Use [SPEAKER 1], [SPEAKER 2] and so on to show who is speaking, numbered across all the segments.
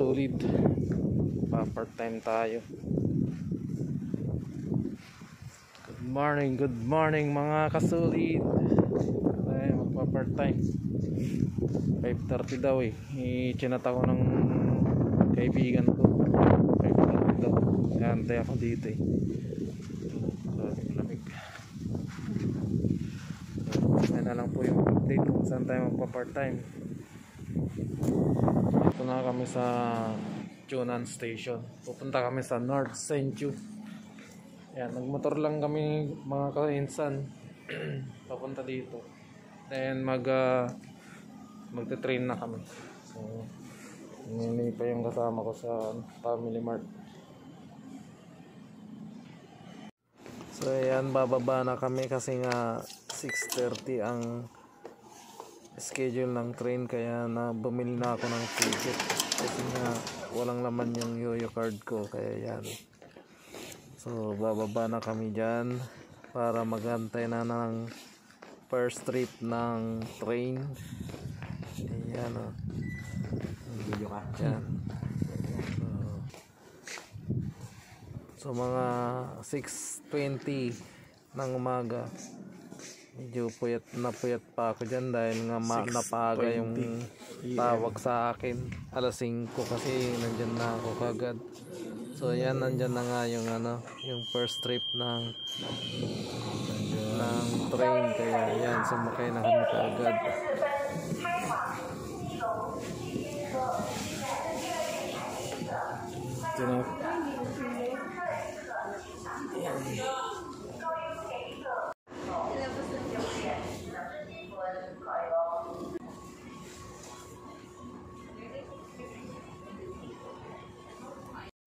[SPEAKER 1] kasolid, pa-part time tayo. Good morning mga kasolid. Ay, magpa-part time. 5:30 daw eh. Chinata ko ng kaibigan ko. 5:30 daw. Antay ako dito eh. Lamig. Yan na lang po yung update kung saan tayo magpa-part time. Ito na kami sa Chunan Station. Pupunta kami sa North Senju. Yan, nagmotor lang kami mga kainsan papunta dito. Then magte-train na kami. So hindi pa yung kasama ko sa Family Mart. So ayan, bababa na kami kasi nga 6:30 ang schedule ng train, kaya bumili na ako ng ticket kasi nga walang laman yung yoyo card ko, kaya yan. So bababa na kami dyan para magantay na ng first trip ng train. Ayan o. Video ka dyan. So mga 6:20 ng umaga. Medyo puyat pa ako dyan dahil nga napaga yung tawag sa akin. Alas 5 kasi nandyan na ako kagad. So yan, nandyan na nga yung yung first trip ng train, kaya yan, sumakay na kami kaagad.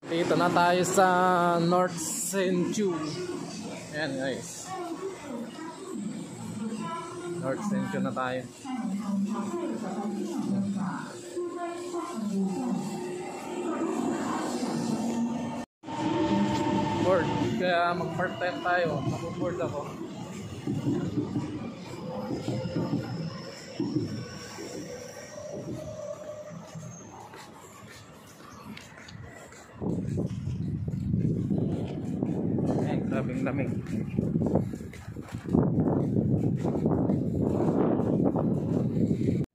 [SPEAKER 1] Dito na tayo sa North Senju. Ayan guys, North Senju na tayo. Board, kaya mag-part time tayo. Mag-board ako. Ay, grabing lamig.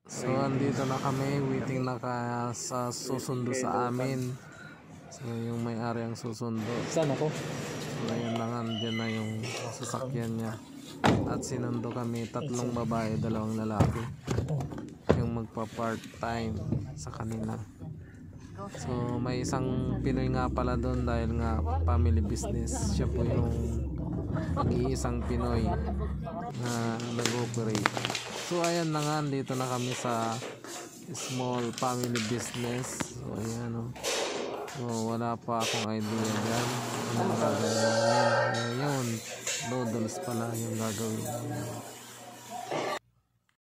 [SPEAKER 1] So andito na kami, waiting na sa susundo sa amin. So yung may-ari ang susundo. Saan ako? So ayun lang, andyan na yung sasakyan niya. At sinundo kami, 3 babae, 2 lalaki. Yung magpa-part time sa kanila. So may isang Pinoy nga pala doon dahil nga family business. Siya po yung nag-iisang Pinoy na nag-operate. So ayan na nga, dito na kami sa small family business. So ayan o. So wala pa akong idea dyan. Ano gagawin namin? Ngayon, noodles pala yung gagawin namin.